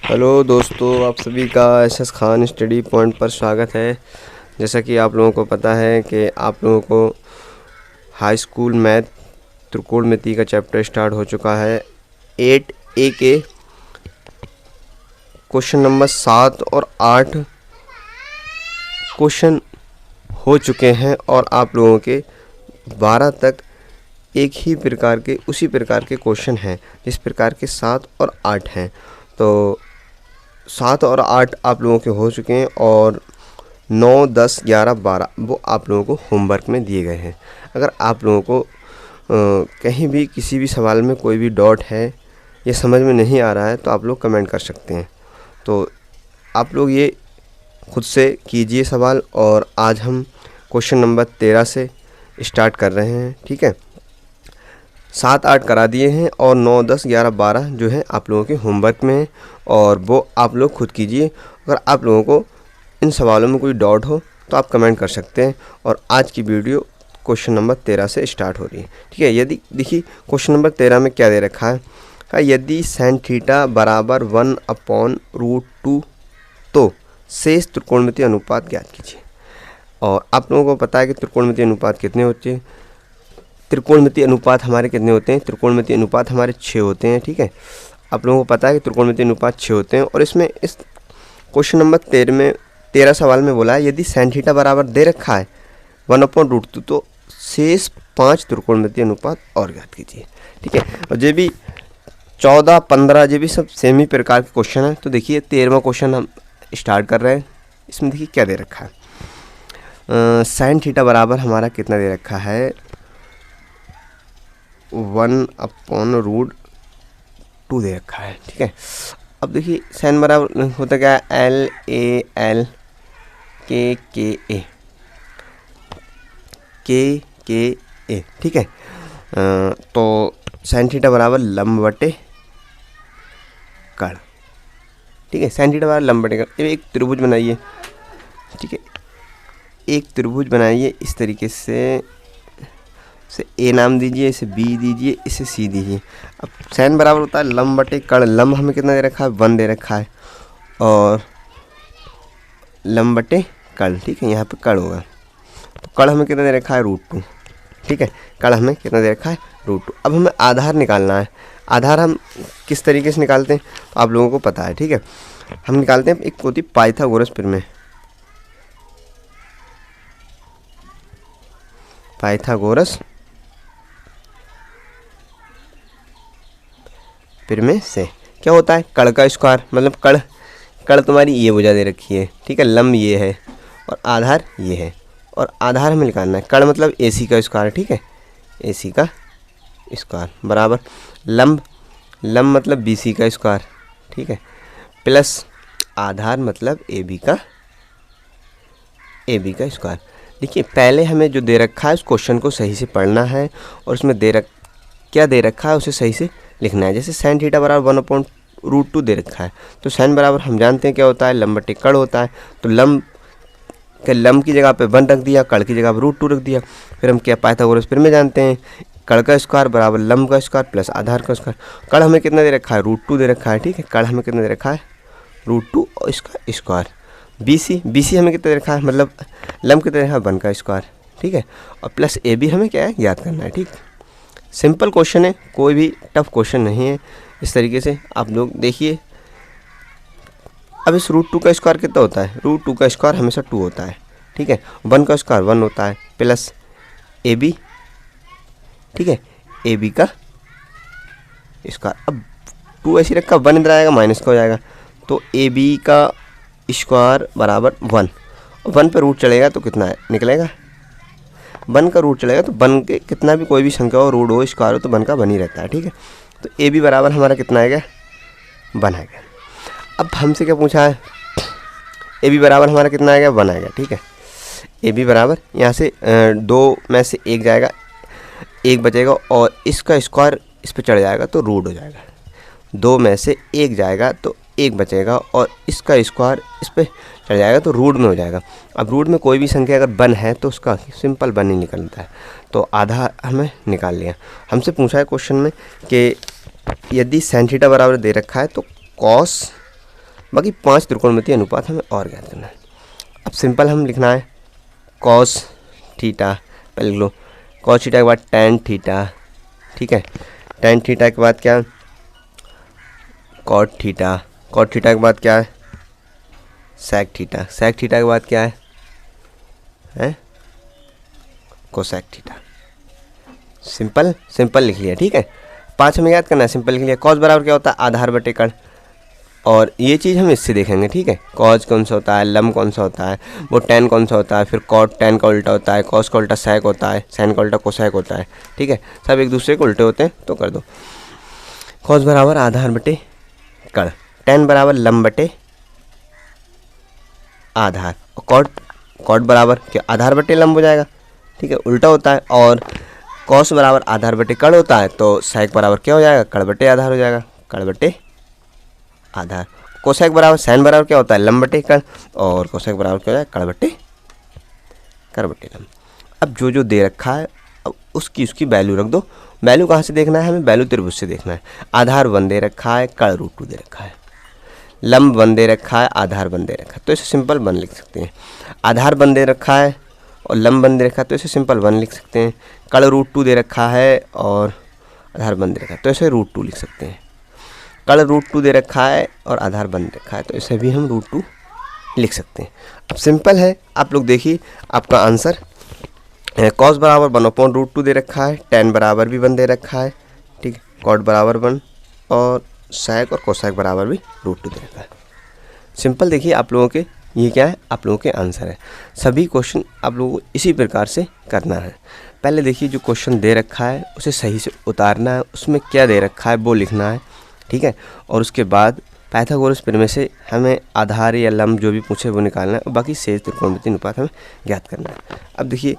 Hello दोस्तों, आप सभी का एस खान स्टडी पॉइंट पर स्वागत है। जैसा कि आप लोगों को पता है कि आप लोगों को हाई स्कूल मैथ त्रिकोणमिति का चैप्टर स्टार्ट हो चुका है। 8A के क्वेश्चन नंबर 7 और 8 क्वेश्चन हो चुके हैं और आप लोगों के 12 तक एक ही प्रकार के उसी प्रकार के क्वेश्चन हैं जिस प्रकार के 7 और 8 हैं। तो 7 और 8 आप लोगों के हो चुके हैं और 9, 10, 11, 12 वो आप लोगों को होमवर्क में दिए गए हैं। अगर आप लोगों को कहीं भी किसी भी सवाल में कोई भी डाउट है या समझ में नहीं आ रहा है तो आप लोग कमेंट कर सकते हैं। तो आप लोग ये खुद से कीजिए सवाल। और आज हम क्वेश्चन नंबर 13 से स्टार्ट कर रहे हैं। ठीक है, 7, 8 करा दिए हैं और 9, 10, 11, 12 जो है आप लोगों के होमवर्क में है और वो आप लोग खुद कीजिए। अगर आप लोगों को इन सवालों में कोई डाउट हो तो आप कमेंट कर सकते हैं। और आज की वीडियो क्वेश्चन नंबर 13 से स्टार्ट हो रही है। ठीक है, यदि देखिए क्वेश्चन नंबर 13 में क्या दे रखा है, यदि sin थीटा बराबर 1/√2 तो शेष त्रिकोणमितीय अनुपात ज्ञात कीजिए। और आप लोगों को पता है कि त्रिकोणमितीय अनुपात कितने होते हैं। त्रिकोणमितीय अनुपात हमारे कितने होते हैं? त्रिकोणमितीय अनुपात हमारे 6 होते हैं। ठीक है, आप लोगों को पता है कि त्रिकोणमितीय अनुपात 6 होते हैं। और इसमें इस क्वेश्चन नंबर 13 सवाल में बोला है यदि sin थीटा बराबर दे रखा है 1/√2 तो शेष 5 त्रिकोणमितीय अनुपात और ज्ञात कीजिए। ठीक है, और ये भी 14, 15 ये भी सब सेम ही प्रकार के क्वेश्चन है। तो देखिए 13वां क्वेश्चन हम स्टार्ट कर रहे हैं। इसमें देखिए क्या दे रखा है, sin थीटा बराबर हमारा कितना दे रखा है 1/√2 दे रखा है। ठीक है, अब देखिए sin बराबर होता क्या है LAL KA। ठीक है, तो sin थीटा बराबर लंब बटे कर्ण। ठीक है, sin थीटा बराबर लंब बटे कर्ण। एक त्रिभुज बनाइए। ठीक है, एक त्रिभुज बनाइए इस तरीके से A नाम दीजिए, इसे B दीजिए, इसे C दीजिए। अब sin बराबर होता है लंब बटे कर्ण। लंब हमें कितना दे रखा है 1 दे रखा है और लंब बटे कर्ण। ठीक है, यहाँ पे कर्ण होगा तो कर्ण हमें कितना दे रखा है √2। ठीक है, कर्ण हमें कितना दे रखा है √2। अब हमें आधार निकालना है। आधार हम किस तरीके से निकालते हैं तो आप लोगों को पता है। ठीक है, हम निकालते हैं, एक होती पाइथागोरस प्रमेय। पाइथागोरस प्रमेय से क्या होता है कर्ण का स्क्वायर, मतलब कर्ण तुम्हारी ये भुजा दे रखी है। ठीक है, लंब ये है और आधार ये है और आधार हमें निकालना है। कर्ण मतलब AC का स्क्वायर। ठीक है, AC का स्क्वायर बराबर लंब मतलब BC का स्क्वायर। ठीक है, प्लस आधार मतलब AB का स्क्वायर। देखिए पहले हमें जो दे रखा है उस क्वेश्चन को सही से पढ़ना है और उसमें क्या दे रखा है उसे सही से लिखना है। जैसे sin थीटा बराबर 1/√2 दे रखा है तो sin बराबर हम जानते हैं क्या होता है लंब बटे कर्ण होता है। तो लंब की जगह पे 1 रख दिया, कर्ण की जगह पे √2 रख दिया। फिर हम क्या पाइथागोरस प्रमेय जानते हैं, कर्ण का स्क्वायर बराबर लंब का स्क्वायर प्लस आधार का स्क्वायर। कर्ण हमें कितना दे रखा है √2 दे रखा है। ठीक है, कर्ण हमें कितना दे रखा है √2 और इसका स्क्वायर। BC हमें कितना दे रखा है, मतलब लंब कितना दे रखा है 1 का स्क्वायर। ठीक है, और प्लस AB हमें क्या है याद करना है। ठीक, सिंपल क्वेश्चन है, कोई भी टफ क्वेश्चन नहीं है। इस तरीके से आप लोग देखिए। अब इस √2 का स्क्वायर कितना होता है, √2 का स्क्वायर हमेशा 2 होता है। ठीक है, 1 का स्क्वायर 1 होता है प्लस AB। ठीक है, AB का स्क्वायर। अब 2 ऐसे रखा, 1 इधर आएगा माइनस का हो जाएगा तो AB का स्क्वायर बराबर 1। 1 पे रूट चलेगा तो कितना है निकलेगा 1 का रूट चलेगा तो 1 के कितना भी कोई भी संख्या हो, रूट हो, स्क्वायर हो तो 1 का 1 ही रहता है। ठीक है, तो AB बराबर हमारा कितना आएगा 1 आएगा। अब हमसे क्या पूछा है, AB बराबर हमारा कितना आएगा 1 आएगा। ठीक है, AB बराबर यहाँ से 2 में से 1 जाएगा, 1 बचेगा और इसका स्क्वायर इस पर चढ़ जाएगा तो रूट हो जाएगा। 2 में से 1 जाएगा तो 1 बचेगा और इसका स्क्वायर इस पर चढ़ जाएगा तो रूट में हो जाएगा। अब रूट में कोई भी संख्या अगर 1 है तो उसका सिंपल 1 ही निकलता है। तो आधा हमें निकाल लिया। हमसे पूछा है क्वेश्चन में कि यदि sin थीटा बराबर दे रखा है तो cos बाकी 5 त्रिकोणमितीय अनुपात हमें और ज्ञात करना है। अब सिंपल हम लिखना है कॉस थीटा, पहले लिख लो कॉस थीटा के बाद टैन थीटा, ठीक है, टैन थीटा के बाद क्या है कॉट थीटा, कॉट थीटा के बाद क्या है सेक थीटा, सेक थीटा के बाद क्या है कोसेक थीटा। सिंपल सिंपल लिख लिया, ठीक है। 5 हमें याद करना है, सिंपल लिख लिया। कॉस बराबर क्या होता है आधार बटे कण, और ये चीज़ हम इससे देखेंगे, ठीक है। कॉस कौन सा होता है, लम कौन सा होता है, वो टैन कौन सा होता है, फिर कॉट टैन का उल्टा होता है, कॉस का उल्टा सैक होता है, सैन का उल्टा कोसैक होता है, ठीक है। सब एक दूसरे के उल्टे होते हैं, तो कर दो। कॉस बराबर आधार बटे कण, टैन बराबर लम बटे आधार, और कॉट बराबर क्या आधार बटे लंब हो जाएगा, ठीक है, उल्टा होता है। और कॉस बराबर आधार बटे कण होता है, तो सैक बराबर क्या हो जाएगा कण बटे आधार हो जाएगा, कण बटे आधार। कोसेक बराबर सैन बराबर क्या होता है लंब बटे कण, और कोसेक बराबर क्या हो जाएगा कण बटे लंब। अब जो जो दे रखा है अब उसकी वैल्यू रख दो। वैल्यू कहाँ से देखना है हमें, वैल्यू त्रिभुज से देखना है। आधार 1 दे रखा है, कण √2 दे रखा है, लंब 1 दे रखा है, आधार 1 दे रखा है, तो इसे सिंपल 1 लिख सकते हैं। आधार 1 दे रखा है और लंब 1 दे रखा है, तो इसे सिंपल 1 लिख सकते हैं। कण √2 दे रखा है और आधार 1 दे रखा है, तो इसे √2 लिख सकते हैं। कण √2 दे रखा है और आधार 1 दे रखा है, तो इसे भी हम √2 लिख सकते हैं। अब सिंपल है, आप लोग देखिए आपका आंसर कॉस बराबर 1/√2 दे रखा है, टैन बराबर भी 1 दे रखा है, ठीक है, कॉट बराबर 1 और सैक और कोसैक बराबर भी √2 दे रखा है। सिंपल देखिए आप लोगों के ये क्या है, आप लोगों के आंसर है। सभी क्वेश्चन आप लोगों को इसी प्रकार से करना है। पहले देखिए जो क्वेश्चन दे रखा है उसे सही से उतारना है, उसमें क्या दे रखा है वो लिखना है, ठीक है। और उसके बाद पाइथागोरस प्रमेय से हमें आधार या लंब जो भी पूछे वो निकालना है, और बाकी शेष त्रिकोणमितीय अनुपात हमें ज्ञात करना है। अब देखिए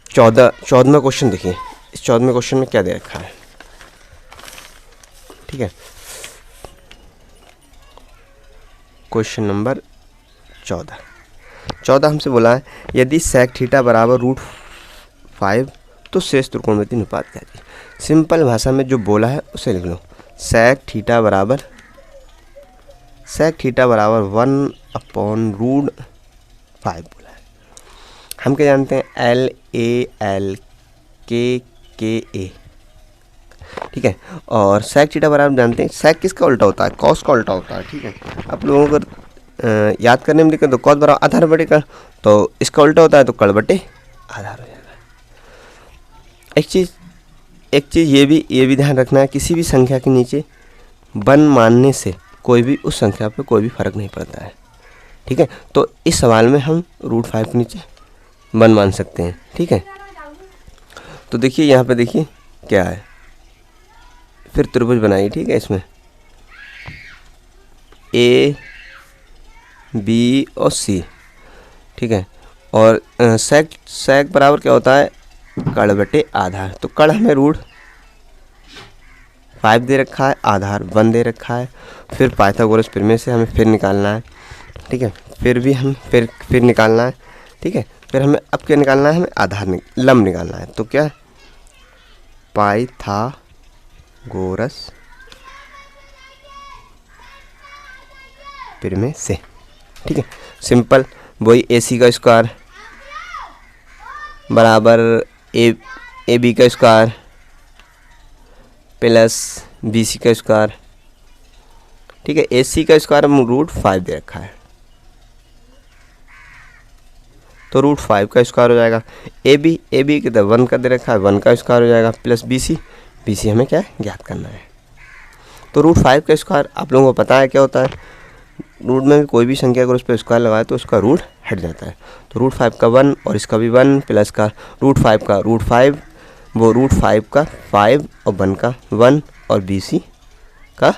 14वां क्वेश्चन देखिए, इस 14वें क्वेश्चन में क्या दे रखा है, ठीक है। क्वेश्चन नंबर 14 हमसे बोला है यदि सेक थीटा बराबर √5 तो शेष त्रिकोणमितीय अनुपात क्या है। सिंपल भाषा में जो बोला है उसे लिख लो। सेक थीटा बराबर 1/√5 बोला है। हम क्या जानते हैं LALKKA, ठीक है। और सेक थीटा बराबर जानते हैं सेक किसका उल्टा होता है कॉस का उल्टा होता है, ठीक है। आप लोगों को याद करने में दिक्कत, तो कॉस बराबर आधार बटे कण, तो इसका उल्टा होता है तो कण बटे आधार हो जाएगा। एक चीज़ ये भी ध्यान रखना है, किसी भी संख्या के नीचे 1 मानने से कोई भी उस संख्या पे कोई भी फर्क नहीं पड़ता है, ठीक है। तो इस सवाल में हम √5 के नीचे 1 मान सकते हैं, ठीक है। तो देखिए यहाँ पे देखिए क्या है, फिर त्रिभुज बनाइए, ठीक है। इसमें A B और C, ठीक है। और सेक बराबर क्या होता है कण बटे आधार, तो कण हमें √5 दे रखा है, आधार 1 दे रखा है। फिर पाइथागोरस प्रमेय से हमें फिर निकालना है, ठीक है। फिर भी हम फिर निकालना है, ठीक है। फिर हमें अब क्या निकालना है, हमें आधार लंब निकालना है। तो क्या पाइथागोरस प्रमेय से, ठीक है। सिंपल वही AC का स्क्वायर बराबर AB का स्क्वायर प्लस BC का स्क्वायर, ठीक है। AC का स्क्वायर हम √5 दे रखा है, तो √5 का स्क्वायर हो जाएगा। AB के तो 1 का दे रखा है, 1 का स्क्वायर हो जाएगा, प्लस BC हमें क्या है ज्ञात करना है। तो √5 का स्क्वायर आप लोगों को पता है क्या होता है, रूट में भी कोई भी संख्या अगर उस पर स्क्वायर लगाए तो उसका रूट हट जाता है। तो √5 का 1 और इसका भी 1 प्लस का √5 का √5, वो √5 का 5 और 1 का 1 और BC का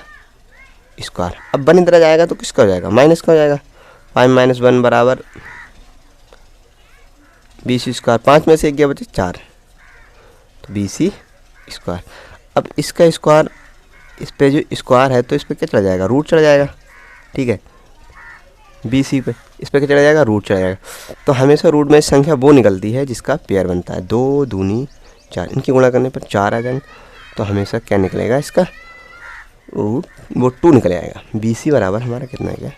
स्क्वायर। अब 1 इधर जाएगा तो किसका हो जाएगा माइनस का हो जाएगा। 5 - 1 बराबर BC स्क्वायर, 5 में से 1 गया बचे 4, तो BC स्क्वायर। अब इसका स्क्वायर इस पे जो स्क्वायर है तो इस पर क्या चला जाएगा रूट चला जाएगा, ठीक है। BC पे इस पर क्या चला जाएगा रूट चला जाएगा। तो हमेशा रूट में संख्या वो निकलती है जिसका पेयर बनता है, 2 दूनी 4, इनकी गुणा करने पर 4 आ जाएंगे। तो हमेशा क्या निकलेगा इसका रूट वो 2 निकल आएगा। BC बराबर हमारा कितना आ गया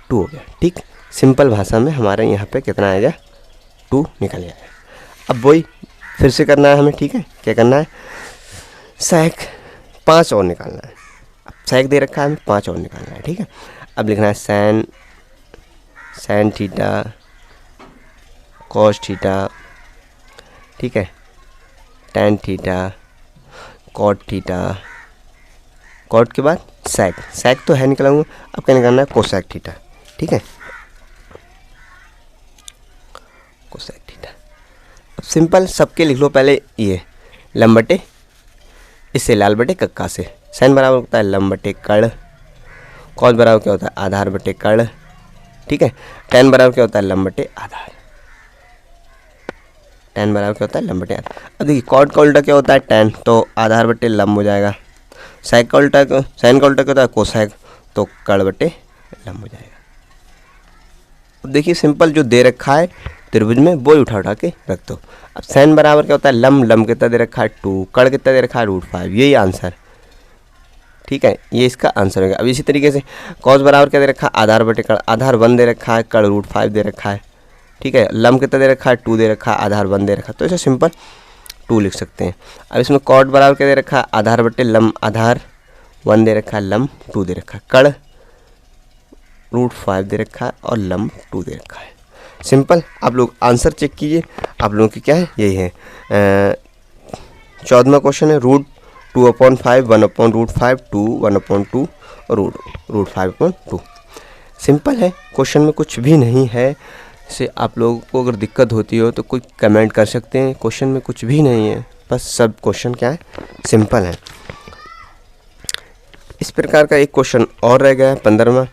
2 हो गया। ठीक, सिंपल भाषा में हमारे यहाँ पे कितना आएगा 2 निकल आएगा। अब वही फिर से करना है हमें। ठीक है, क्या करना है, सेक 5 और निकालना है। अब सेक दे रखा है हमें 5 और निकालना है। ठीक है, अब लिखना है सैन थीटा कॉस थीटा, ठीक है, tan theta cot theta, cot के बाद सेक तो है निकला हुआ। अब क्या निकालना है कोसेक थीटा। ठीक है, कोसेक थीटा। अब सिंपल सबके लिख लो पहले ये लंब बटे इससे लाल बटे कक्का से। साइन बराबर होता है लंब बटे कड़, कॉस बराबर क्या होता है आधार बटे कड़। ठीक है, टैन बराबर क्या होता है लंब बटे आधार, टैन बराबर क्या होता है लंब बटे आधार। अब देखिए कॉट का उल्टा क्या होता है टैन, तो आधार बटे लंब हो जाएगा। साइन का उल्टा क्या होता है कोसेक, तो कड़ बटे लंब हो जाएगा। अब देखिए सिंपल जो दे रखा है त्रिभुज में वो उठा के रख दो। अब साइन बराबर क्या होता है लंब कितना दे रखा है 2, कड़ कितना दे रखा है √5, यही आंसर। ठीक है, ये इसका आंसर होगा। अब इसी तरीके से कॉस बराबर क्या दे रखा है आधार बटे कड़, आधार 1 दे रखा है, कड़ √5 दे रखा है। ठीक है, लंब कितना दे रखा है 2 दे रखा है, आधार 1 दे रखा है, तो ऐसे सिंपल 2 लिख सकते हैं। अब इसमें कॉट बराबर क्या दे रखा है आधार बटे लंब, आधार 1 दे रखा है, लंब 2 दे रखा है, कड़ √5 दे रखा है और लंब 2 दे रखा है। सिंपल, आप लोग आंसर चेक कीजिए, आप लोगों की क्या है यही है। 14वां क्वेश्चन है √2/5 1/√5 2 1/2 और √5/2। सिंपल है, क्वेश्चन में कुछ भी नहीं है। से आप लोगों को अगर दिक्कत होती हो तो कोई कमेंट कर सकते हैं। क्वेश्चन में कुछ भी नहीं है, बस सब क्वेश्चन क्या है सिंपल है। इस प्रकार का एक क्वेश्चन और रह गया है 15वां,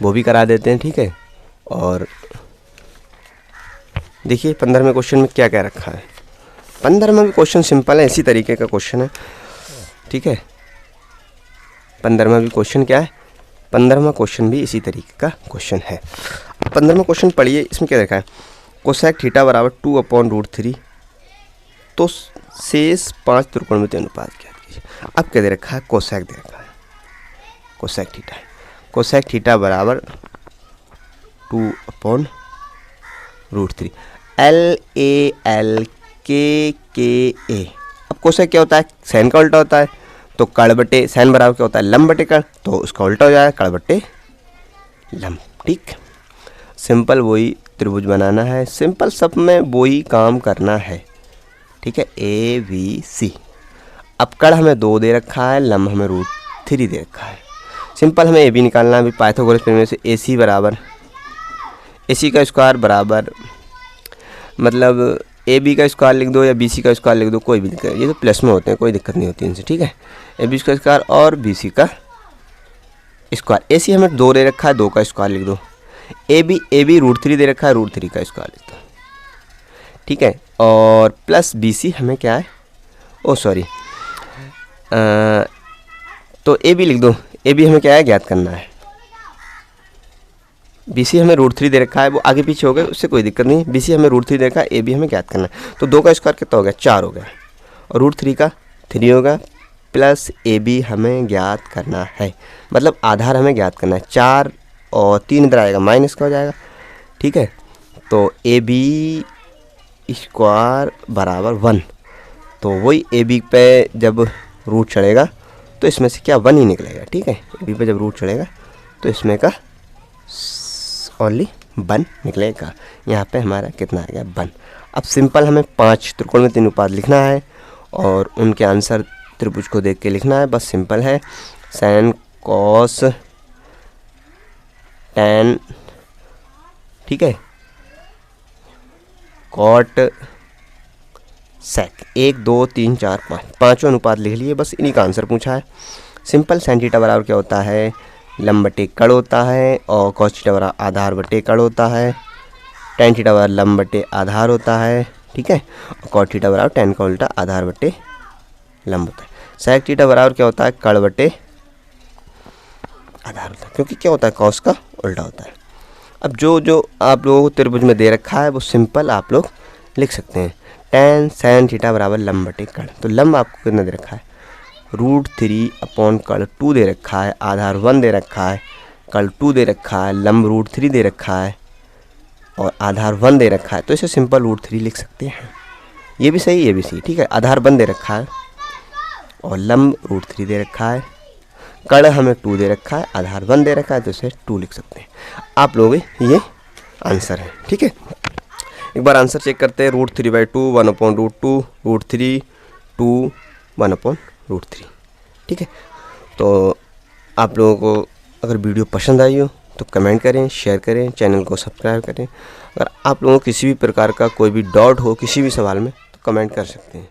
वो भी करा देते हैं। ठीक है, और देखिए 15वें क्वेश्चन में क्या क्या रखा है। 15वां भी क्वेश्चन सिंपल है, इसी तरीके का क्वेश्चन है। ठीक है, 15वां भी क्वेश्चन क्या है, 15वां क्वेश्चन भी इसी तरीके का क्वेश्चन है। 15वां क्वेश्चन पढ़िए, इसमें क्या रखा है कोसेक थीटा बराबर 2/√3, तो शेष 5 त्रिकोणमितीय अनुपात ज्ञात कीजिए। अब क्या दे रखा है कोसेक दे रखा है, कोसेक थीटा बराबर 2/√3 LALKKA। अब कोसेक क्या होता है साइन का उल्टा होता है, तो कड़ बटे साइन बराबर क्या होता है लंब बटे कड़, तो उसका उल्टा हो जाएगा कड़ बटे लंब। ठीक, सिंपल वही त्रिभुज बनाना है, सिंपल सब में वही काम करना है। ठीक है, ABC। अब कड़ हमें 2 दे रखा है, लंब हमें √3 दे रखा है। सिंपल हमें AB निकालना है। अभी पाइथागोरस प्रमेय से AC बराबर AC का स्क्वायर बराबर, मतलब AB का स्क्वायर लिख दो या BC का स्क्वायर लिख दो, कोई भी दिक्कत, ये तो प्लस में होते हैं, कोई दिक्कत नहीं होती इनसे। ठीक है, AB का स्क्वायर और BC का स्क्वायर। AC हमें 2 दे रखा है, 2 का स्क्वायर लिख दो। AB √3 दे रखा है, √3 का स्क्वायर लिख दो। ठीक है, और प्लस BC हमें क्या है, ओ सॉरी, तो AB लिख दो। AB हमें क्या है ज्ञात करना है। BC हमें √3 दे रखा है, वो आगे पीछे हो गए, उससे कोई दिक्कत नहीं। BC हमें √3 दे रखा है, AB हमें ज्ञात करना है, तो 2 का स्क्वायर कितना हो गया 4 हो गया, और √3 का 3 होगा, प्लस AB हमें ज्ञात करना है, मतलब आधार हमें ज्ञात करना है। 4 और 3 इधर आएगा माइनस का हो जाएगा। ठीक है, तो AB स्क्वायर बराबर 1, तो वही AB पे जब रूट चढ़ेगा तो इसमें से क्या 1 ही निकलेगा। ठीक है, AB पे जब रूट चढ़ेगा तो इसमें का ओनली 1 निकलेगा। यहाँ पे हमारा कितना आ गया 1। अब सिंपल हमें 5 त्रिकोणमितीय अनुपात लिखना है और उनके आंसर त्रिभुज को देख के लिखना है, बस सिंपल है। साइन कॉस टैन, ठीक है, कॉट सेक, 1 2 3 4 5 पाँचों अनुपात लिख लिए, बस इन्हीं का आंसर पूछा है। सिंपल साइन थीटा बराबर क्या होता है लंब बटे कड़ होता है, और कॉस थीटा बराबर आधार बटे कड़ होता है, टैन थीटा बराबर लंब बटे आधार होता है। ठीक है, और कॉट थीटा बराबर टैन का उल्टा आधार बटे लंब होता है। सेक थीटा बराबर क्या होता है कड़ बटे आधार होता है, क्योंकि क्या होता है कॉस का उल्टा होता है। अब जो आप लोगों को त्रिभुज में दे रखा है वो सिंपल आप लोग लिख सकते हैं। टैन साइन थीटा बराबर लंब बटे कड़, तो लंब आपको कितना दे रखा है √3/2 दे रखा है, आधार 1 दे रखा है, कर्ल 2 दे रखा है, लंब √3 दे रखा है और आधार 1 दे रखा है। तो इसे सिंपल √3 लिख सकते हैं। ये भी सही, ये भी सही, ठीक है। आधार 1 दे रखा है और लंब √3 दे रखा है, कर्ण हमें 2 दे रखा है, आधार 1 दे रखा है, तो इसे 2 लिख सकते हैं। आप लोग ये आंसर है, ठीक है। एक बार आंसर चेक करते हैं। √3/2 1/√2 √3 2 1/√3, ठीक है। तो आप लोगों को अगर वीडियो पसंद आई हो तो कमेंट करें, शेयर करें, चैनल को सब्सक्राइब करें। अगर आप लोगों को किसी भी प्रकार का कोई भी डाउट हो किसी भी सवाल में तो कमेंट कर सकते हैं।